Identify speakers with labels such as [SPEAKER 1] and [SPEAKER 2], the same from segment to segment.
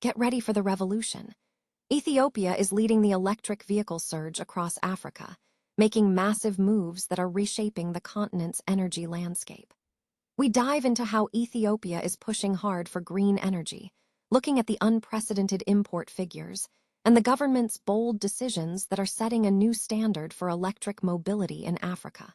[SPEAKER 1] Get ready for the revolution. Ethiopia is leading the electric vehicle surge across Africa, making massive moves that are reshaping the continent's energy landscape. We dive into how Ethiopia is pushing hard for green energy, looking at the unprecedented import figures, and the government's bold decisions that are setting a new standard for electric mobility in Africa.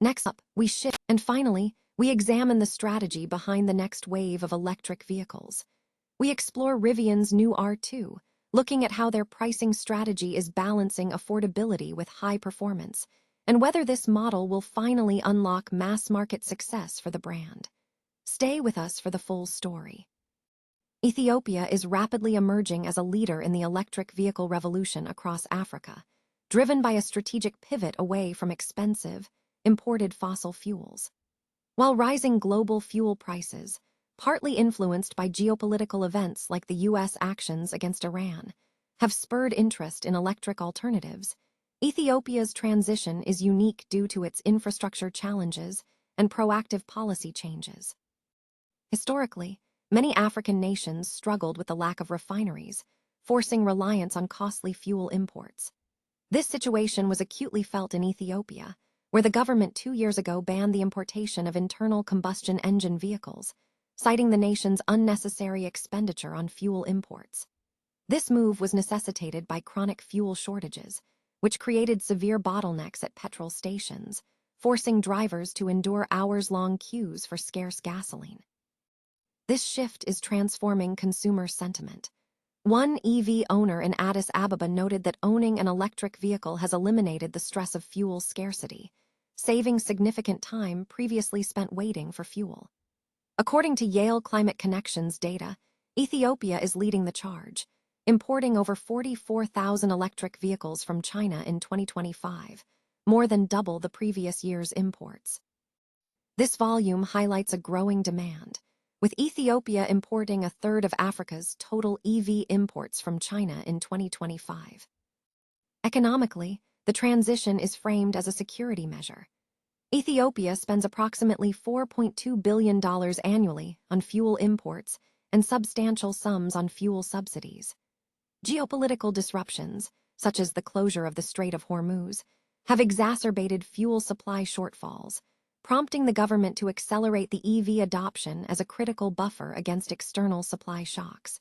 [SPEAKER 1] Next up, we shift, and finally, we examine the strategy behind the next wave of electric vehicles. We explore Rivian's new R2, looking at how their pricing strategy is balancing affordability with high performance, and whether this model will finally unlock mass-market success for the brand. Stay with us for the full story. Ethiopia is rapidly emerging as a leader in the electric vehicle revolution across Africa, driven by a strategic pivot away from expensive, imported fossil fuels. While rising global fuel prices, partly influenced by geopolitical events like the U.S. actions against Iran, have spurred interest in electric alternatives, Ethiopia's transition is unique due to its infrastructure challenges and proactive policy changes. Historically, many African nations struggled with the lack of refineries, forcing reliance on costly fuel imports. This situation was acutely felt in Ethiopia, where the government 2 years ago banned the importation of internal combustion engine vehicles, citing the nation's unnecessary expenditure on fuel imports. This move was necessitated by chronic fuel shortages, which created severe bottlenecks at petrol stations, forcing drivers to endure hours-long queues for scarce gasoline. This shift is transforming consumer sentiment. One EV owner in Addis Ababa noted that owning an electric vehicle has eliminated the stress of fuel scarcity, saving significant time previously spent waiting for fuel. According to Yale Climate Connections data, Ethiopia is leading the charge, importing over 44,000 electric vehicles from China in 2025, more than double the previous year's imports. This volume highlights a growing demand, with Ethiopia importing a third of Africa's total EV imports from China in 2025. Economically, the transition is framed as a security measure. Ethiopia spends approximately $4.2 billion annually on fuel imports and substantial sums on fuel subsidies. Geopolitical disruptions, such as the closure of the Strait of Hormuz, have exacerbated fuel supply shortfalls, prompting the government to accelerate the EV adoption as a critical buffer against external supply shocks.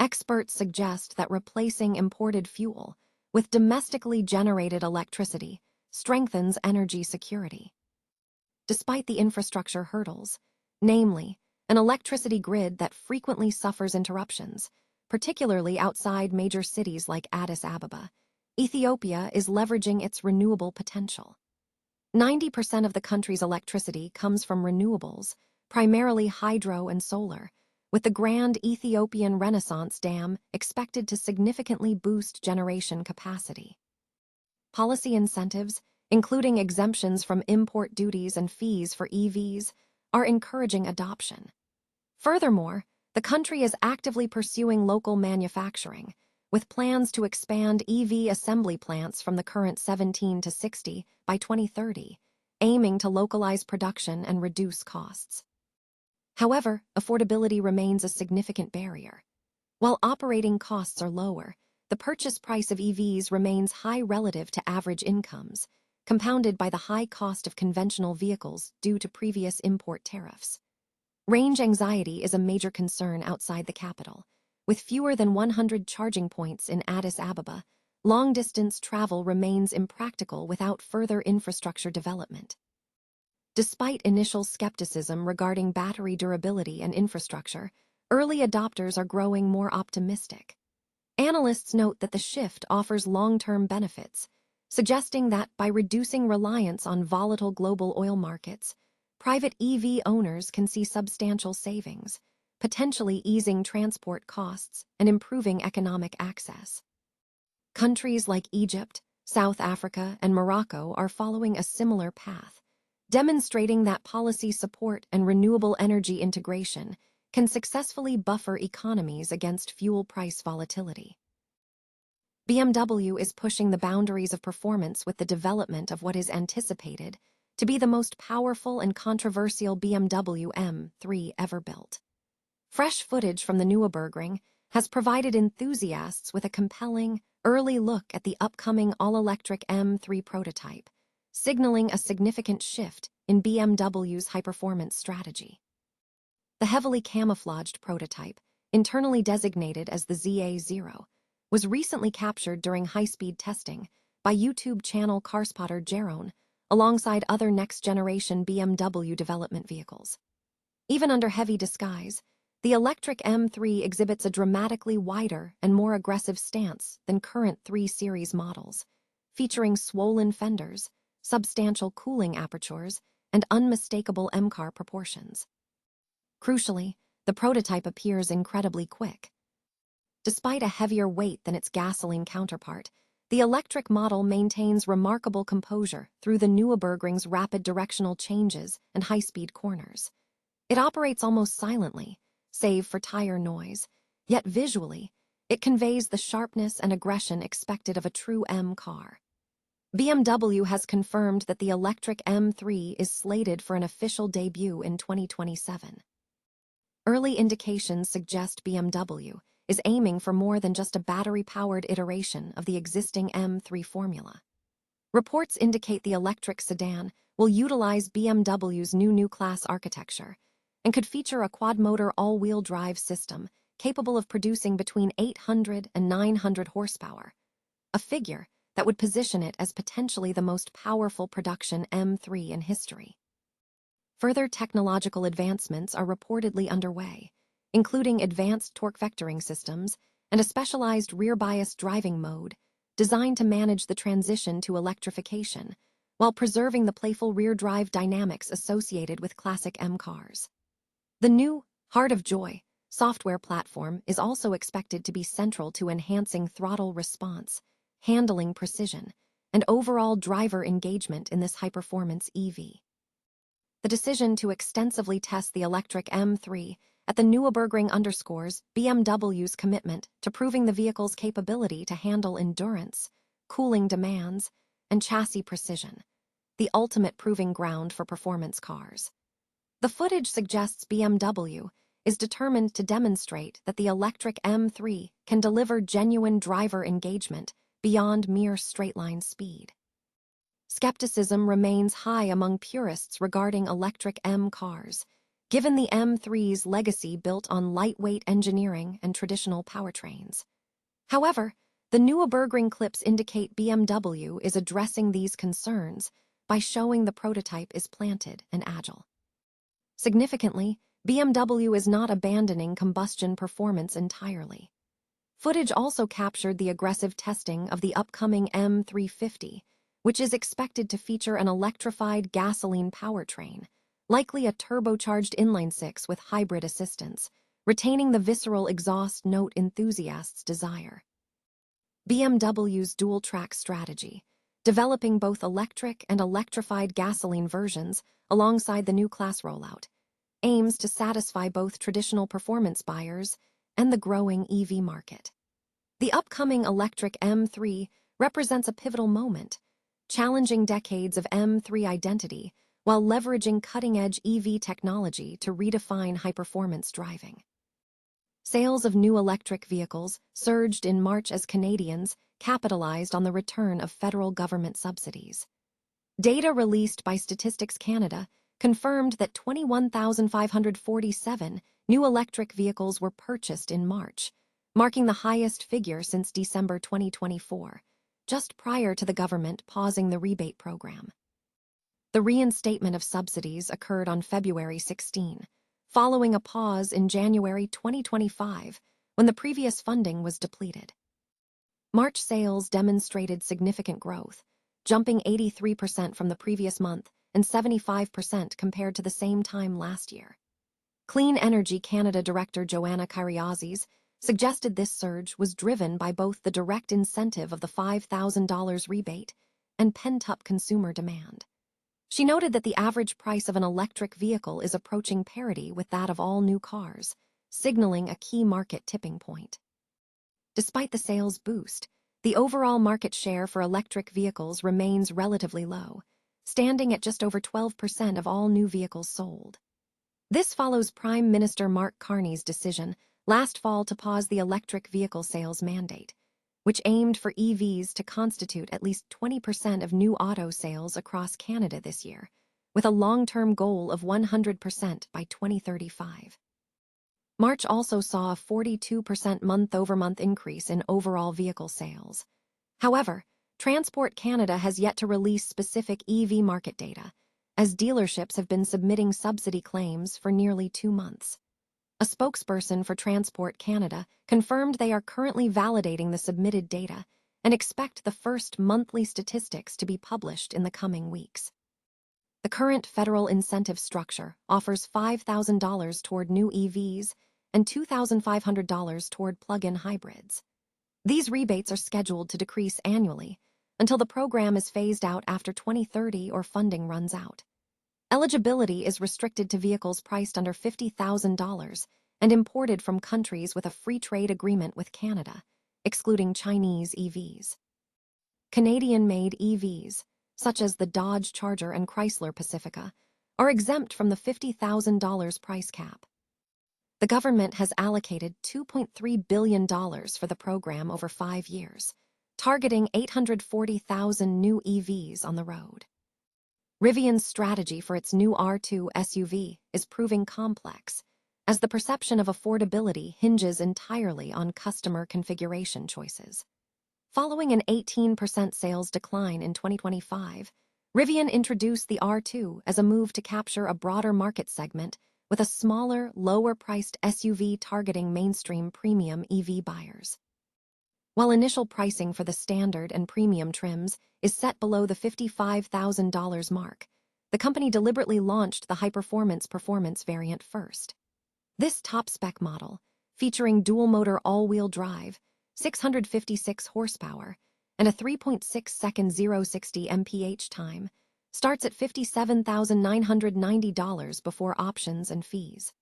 [SPEAKER 1] Experts suggest that replacing imported fuel with domestically generated electricity strengthens energy security. Despite the infrastructure hurdles, namely, an electricity grid that frequently suffers interruptions, particularly outside major cities like Addis Ababa, Ethiopia is leveraging its renewable potential. 90% of the country's electricity comes from renewables, primarily hydro and solar, with the Grand Ethiopian Renaissance Dam expected to significantly boost generation capacity. Policy incentives, including exemptions from import duties and fees for EVs, are encouraging adoption. Furthermore, the country is actively pursuing local manufacturing, with plans to expand EV assembly plants from the current 17 to 60 by 2030, aiming to localize production and reduce costs. However, affordability remains a significant barrier. While operating costs are lower, the purchase price of EVs remains high relative to average incomes, compounded by the high cost of conventional vehicles due to previous import tariffs. Range anxiety is a major concern outside the capital. With fewer than 100 charging points in Addis Ababa, long-distance travel remains impractical without further infrastructure development. Despite initial skepticism regarding battery durability and infrastructure, early adopters are growing more optimistic. Analysts note that the shift offers long-term benefits, suggesting that by reducing reliance on volatile global oil markets, private EV owners can see substantial savings, potentially easing transport costs and improving economic access. Countries like Egypt, South Africa, and Morocco are following a similar path, demonstrating that policy support and renewable energy integration can successfully buffer economies against fuel price volatility. BMW is pushing the boundaries of performance with the development of what is anticipated to be the most powerful and controversial BMW M3 ever built. Fresh footage from the Nürburgring has provided enthusiasts with a compelling, early look at the upcoming all-electric M3 prototype, signaling a significant shift in BMW's high-performance strategy. The heavily camouflaged prototype, internally designated as the ZA0, was recently captured during high-speed testing by YouTube channel carspotter Jeroen, alongside other next-generation BMW development vehicles. Even under heavy disguise, the electric M3 exhibits a dramatically wider and more aggressive stance than current 3 Series models, featuring swollen fenders, substantial cooling apertures, and unmistakable M-car proportions. Crucially, the prototype appears incredibly quick. Despite a heavier weight than its gasoline counterpart, the electric model maintains remarkable composure through the Nürburgring's rapid directional changes and high-speed corners. It operates almost silently, save for tire noise, yet visually, it conveys the sharpness and aggression expected of a true M car. BMW has confirmed that the electric M3 is slated for an official debut in 2027. Early indications suggest BMW is aiming for more than just a battery-powered iteration of the existing M3 formula. Reports indicate the electric sedan will utilize BMW's new class architecture and could feature a quad-motor all-wheel drive system capable of producing between 800 and 900 horsepower, a figure that would position it as potentially the most powerful production M3 in history. Further technological advancements are reportedly underway, including advanced torque vectoring systems and a specialized rear-bias driving mode designed to manage the transition to electrification while preserving the playful rear-drive dynamics associated with classic M cars. The new Heart of Joy software platform is also expected to be central to enhancing throttle response, handling precision, and overall driver engagement in this high-performance EV. The decision to extensively test the electric M3 at the Nürburgring underscores BMW's commitment to proving the vehicle's capability to handle endurance, cooling demands, and chassis precision, the ultimate proving ground for performance cars. The footage suggests BMW is determined to demonstrate that the electric M3 can deliver genuine driver engagement beyond mere straight-line speed. Skepticism remains high among purists regarding electric M cars, given the M3's legacy built on lightweight engineering and traditional powertrains. However, the Nürburgring clips indicate BMW is addressing these concerns by showing the prototype is planted and agile. Significantly, BMW is not abandoning combustion performance entirely. Footage also captured the aggressive testing of the upcoming M350, which is expected to feature an electrified gasoline powertrain, likely a turbocharged inline-six with hybrid assistance, retaining the visceral exhaust note enthusiasts desire. BMW's dual-track strategy, developing both electric and electrified gasoline versions alongside the new class rollout, aims to satisfy both traditional performance buyers and the growing EV market. The upcoming electric M3 represents a pivotal moment, challenging decades of M3 identity while leveraging cutting-edge EV technology to redefine high-performance driving. Sales of new electric vehicles surged in March as Canadians capitalized on the return of federal government subsidies. Data released by Statistics Canada confirmed that 21,547 new electric vehicles were purchased in March, marking the highest figure since December 2024, just prior to the government pausing the rebate program. The reinstatement of subsidies occurred on February 16, following a pause in January 2025 when the previous funding was depleted. March sales demonstrated significant growth, jumping 83% from the previous month and 75% compared to the same time last year. Clean Energy Canada Director Joanna Kyriazis suggested this surge was driven by both the direct incentive of the $5,000 rebate and pent-up consumer demand. She noted that the average price of an electric vehicle is approaching parity with that of all new cars, signaling a key market tipping point. Despite the sales boost, the overall market share for electric vehicles remains relatively low, standing at just over 12% of all new vehicles sold. This follows Prime Minister Mark Carney's decision last fall to pause the electric vehicle sales mandate, which aimed for EVs to constitute at least 20% of new auto sales across Canada this year, with a long-term goal of 100% by 2035. March also saw a 42% month-over-month increase in overall vehicle sales. However, Transport Canada has yet to release specific EV market data, as dealerships have been submitting subsidy claims for nearly 2 months. A spokesperson for Transport Canada confirmed they are currently validating the submitted data and expect the first monthly statistics to be published in the coming weeks. The current federal incentive structure offers $5,000 toward new EVs and $2,500 toward plug-in hybrids. These rebates are scheduled to decrease annually until the program is phased out after 2030 or funding runs out. Eligibility is restricted to vehicles priced under $50,000 and imported from countries with a free trade agreement with Canada, excluding Chinese EVs. Canadian-made EVs, such as the Dodge Charger and Chrysler Pacifica, are exempt from the $50,000 price cap. The government has allocated $2.3 billion for the program over 5 years, targeting 840,000 new EVs on the road. Rivian's strategy for its new R2 SUV is proving complex, as the perception of affordability hinges entirely on customer configuration choices. Following an 18% sales decline in 2025, Rivian introduced the R2 as a move to capture a broader market segment with a smaller, lower-priced SUV targeting mainstream premium EV buyers. While initial pricing for the standard and premium trims is set below the $55,000 mark, the company deliberately launched the high-performance performance variant first. This top-spec model, featuring dual-motor all-wheel drive, 656 horsepower, and a 3.6-second 0-60 mph time, starts at $57,990 before options and fees.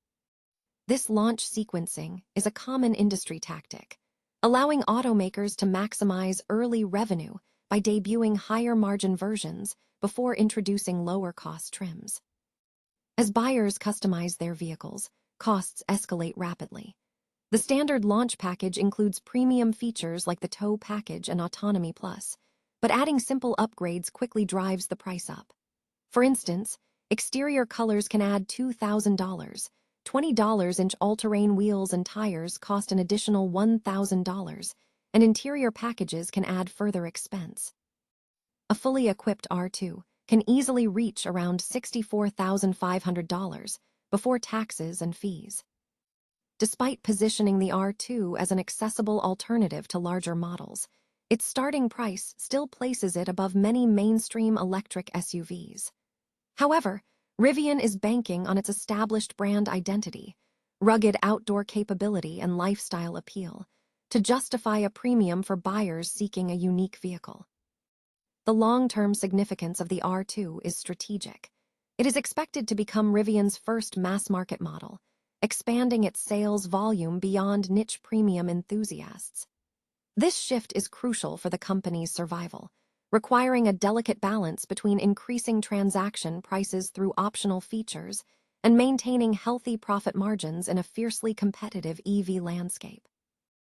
[SPEAKER 1] This launch sequencing is a common industry tactic, allowing automakers to maximize early revenue by debuting higher-margin versions before introducing lower-cost trims. As buyers customize their vehicles, costs escalate rapidly. The standard launch package includes premium features like the tow package and Autonomy Plus, but adding simple upgrades quickly drives the price up. For instance, exterior colors can add $2,000, $20-inch all-terrain wheels and tires cost an additional $1,000, and interior packages can add further expense. A fully equipped R2 can easily reach around $64,500 before taxes and fees. Despite positioning the R2 as an accessible alternative to larger models, its starting price still places it above many mainstream electric SUVs. However, Rivian is banking on its established brand identity, rugged outdoor capability, and lifestyle appeal to justify a premium for buyers seeking a unique vehicle. The long-term significance of the R2 is strategic. It is expected to become Rivian's first mass-market model, expanding its sales volume beyond niche premium enthusiasts. This shift is crucial for the company's survival, requiring a delicate balance between increasing transaction prices through optional features and maintaining healthy profit margins in a fiercely competitive EV landscape.